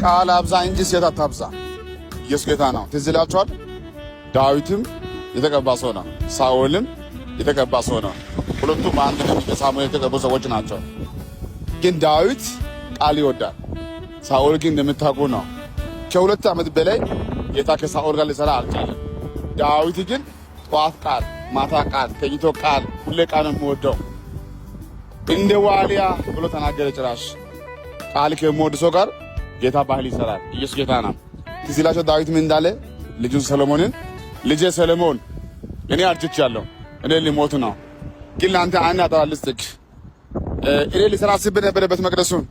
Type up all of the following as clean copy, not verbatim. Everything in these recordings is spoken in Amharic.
ቃል አብዛ እንጂ ሴት አታብዛ። ኢየሱስ ጌታ ነው። ትዝ ይላችኋል። ዳዊትም የተቀባ ሰው ነው፣ ሳኦልም የተቀባ ሰው ነው። ሁለቱም አንድ ነቢይ በሳሙኤል የተቀቡ ሰዎች ናቸው። ግን ዳዊት ቃል ይወዳል፣ ሳኦል ግን እንደምታውቁ ነው። ከ2 ዓመት በላይ ጌታ ከሳኦል ጋር ሊሰራ አልቻለም። ዳዊት ግን ጠዋት ቃል፣ ማታ ቃል፣ ተኝቶ ቃል፣ ሁሌ ቃል ነው የሚወደው። እንደ ዋሊያ ብሎ ተናገረ። ጭራሽ ቃል ከሚወድ ሰው ጋር ጌታ ባህል ይሰራል። ኢየሱስ ጌታ ነው። ትዝ ይላችሁ ዳዊት ምን እንዳለ ልጁን ሰሎሞንን፣ ልጄ ሰሎሞን እኔ አርጅቻለሁ፣ እኔ ሊሞት ነው፣ ግን ለአንተ አንድ አደራ ልስጥህ። እኔ ልሰራ አስቤ ነበረ ቤተ መቅደሱን፣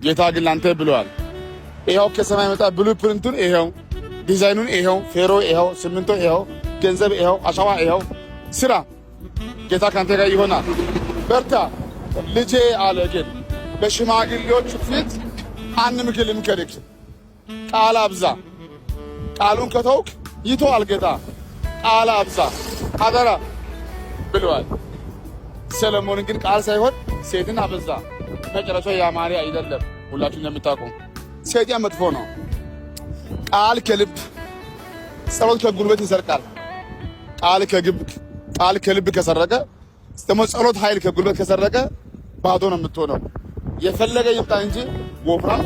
ጌታ ግን ለአንተ ብለዋል። ይኸው ከሰማይ መጣ ብሉ ፕሪንቱን፣ ይኸው ዲዛይኑን፣ ይኸው ፌሮ፣ ይኸው ሲሚንቶ፣ ይኸው ገንዘብ፣ ይኸው አሸዋ፣ ይኸው ስራ። ጌታ ካንተ ጋር ይሆናል፣ በርታ ልጄ አለ። ግን በሽማግሌዎች ፊት አንድ ምክር ልምከርህ፣ ቃል አብዛ። ቃሉን ከተውክ ይተዋል ጌታ። ቃል አብዛ አደራ ብለዋል። ሰሎሞን ግን ቃል ሳይሆን ሴትን አበዛ። መጨረሻው ያማረ አይደለም። ሁላችሁ እንደምታውቁ ሰይጣን መጥፎ ነው። ቃል ከልብ፣ ጸሎት ከጉልበት ይሰርቃል። ቃል ከልብ ከሰረቀ ደግሞ ጸሎት ኃይል ከጉልበት ከሰረቀ ባዶ ነው የምትሆነው። የፈለገ ይምጣ እንጂ ወፍራም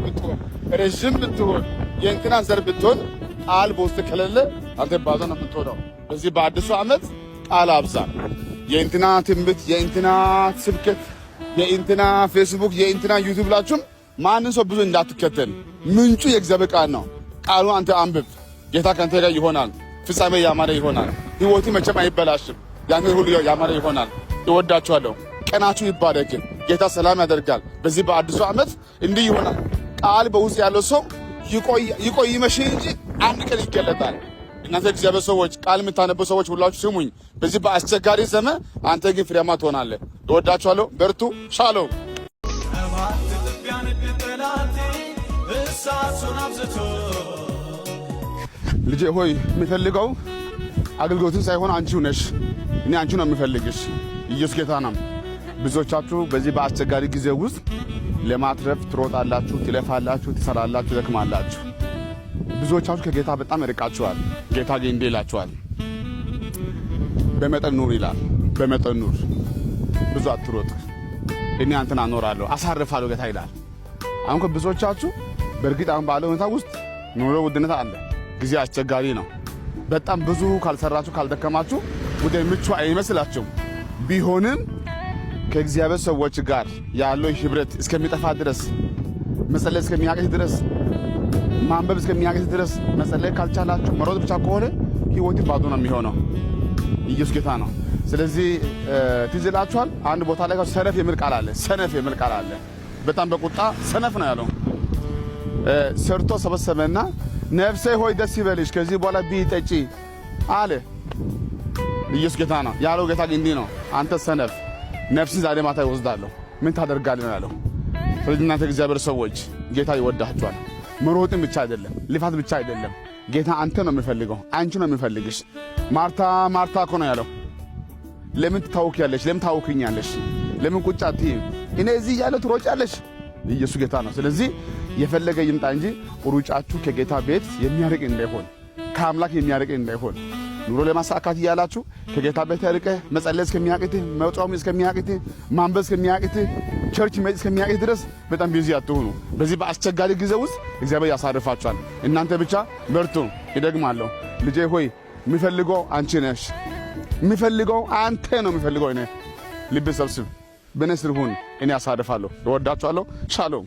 ብትሆን ረዥም ብትሆን የእንትና ዘር ብትሆን ቃል በውስጥ ከሌለ አንተ ባዶ ነው የምትሆነው። በዚህ በአዲሱ ዓመት ቃል አብዛ። የእንትና ትንቢት፣ የእንትና ስብከት፣ የእንትና ፌስቡክ፣ የእንትና ዩቲዩብ ላችሁም ማንን ሰው ብዙ እንዳትከተል። ምንጩ የእግዚአብሔር ቃል ነው። ቃሉ አንተ አንብብ። ጌታ ካንተ ጋር ይሆናል። ፍጻሜ ያማረ ይሆናል። ሕይወት መቼም አይበላሽም። ያንተ ሁሉ ያማረ ይሆናል። እወዳችኋለሁ። ቀናችሁ ይባረክ። ጌታ ሰላም ያደርጋል። በዚህ በአዲሱ ዓመት እንዲህ ይሆናል። ቃል በውስጥ ያለው ሰው ይቆይ ይመሽ እንጂ አንድ ቀን ይገለጣል። እናንተ እግዚአብሔር ሰዎች፣ ቃል የምታነቡ ሰዎች ሁላችሁ ስሙኝ። በዚህ በአስቸጋሪ ዘመን አንተ ግን ፍሬያማ ትሆናለህ። እወዳችኋለሁ። በርቱ። ሻሎም። ልጄ ሆይ የምፈልገው አገልግሎትን ሳይሆን አንቺው ነሽ። እኔ አንቺው ነው የምፈልግሽ። ኢየሱስ ጌታ ነው። ብዙዎቻችሁ በዚህ በአስቸጋሪ ጊዜ ውስጥ ለማትረፍ ትሮጣላችሁ፣ ትለፋላችሁ፣ ትሰራላችሁ፣ ትደክማላችሁ። ብዙዎቻችሁ ከጌታ በጣም ርቃችኋል። ጌታ ግን እንዲህ ይላችኋል፣ በመጠን ኑር ይላል። በመጠን ኑር፣ ብዙ አትሮጥ፣ እኔ አንተን አኖራለሁ፣ አሳርፋለሁ ጌታ ይላል። አሁን ብዙዎቻችሁ በእርግጥ አሁን ባለው ሁኔታ ውስጥ ኑሮ ውድነት አለ። ጊዜ አስቸጋሪ ነው። በጣም ብዙ ካልሰራችሁ ካልደከማችሁ ወደ ምቹ አይመስላችሁም። ቢሆንም ከእግዚአብሔር ሰዎች ጋር ያለው ህብረት እስከሚጠፋ ድረስ፣ መጸለይ እስከሚያቅት ድረስ፣ ማንበብ እስከሚያቅት ድረስ መጸለይ ካልቻላችሁ መሮጥ ብቻ ከሆነ ህይወት ባዶ ነው የሚሆነው። ኢየሱስ ጌታ ነው። ስለዚህ ትዝ ይላችኋል አንድ ቦታ ላይ ሰነፍ የሚል ቃል አለ። ሰነፍ የሚል ቃል አለ። በጣም በቁጣ ሰነፍ ነው ያለው። ሰርቶ ሰበሰበና ነፍሴ ሆይ ደስ ይበልሽ፣ ከዚህ በኋላ ቢይ ጠጪ አለ። ኢየሱስ ጌታ ነው ያለው። ጌታ ግን እንዲህ ነው፣ አንተ ሰነፍ ነፍስን ዛሬ ማታ ይወስዳለሁ፣ ምን ታደርጋለህ ነው ያለው። ስለዚህ እናንተ እግዚአብሔር ሰዎች ጌታ ይወዳችኋል። መሮጥን ብቻ አይደለም፣ ልፋት ብቻ አይደለም። ጌታ አንተ ነው የሚፈልገው፣ አንቺ ነው የሚፈልግሽ። ማርታ ማርታ እኮ ነው ያለው። ለምን ታውቂያለሽ? ለምን ታውቂኛለሽ? ለምን ቁጭ አትይም? እኔ እዚህ ያለው ትሮጫለሽ። ኢየሱስ ጌታ ነው። ስለዚህ የፈለገ ይምጣ እንጂ ሩጫችሁ ከጌታ ቤት የሚያርቅ እንዳይሆን፣ ከአምላክ የሚያርቅ እንዳይሆን። ኑሮ ለማሳካት እያላችሁ ከጌታ ቤት ያርቀህ መጸለይ እስከሚያቅትህ፣ መጾም እስከሚያቅትህ፣ ማንበብ እስከሚያቅትህ፣ ቸርች መሄድ እስከሚያቅትህ ድረስ በጣም ቢዚ አትሁኑ። በዚህ በአስቸጋሪ ጊዜ ውስጥ እግዚአብሔር ያሳርፋችኋል። እናንተ ብቻ በርቱ። ይደግማለሁ። ልጄ ሆይ የሚፈልገው አንቺ ነሽ። የሚፈልገው አንተ ነው። የሚፈልገው እኔ። ልብ ሰብስብ፣ በእኔ ስር ሁን፣ እኔ ያሳርፋለሁ። እወዳችኋለሁ። ሻሎም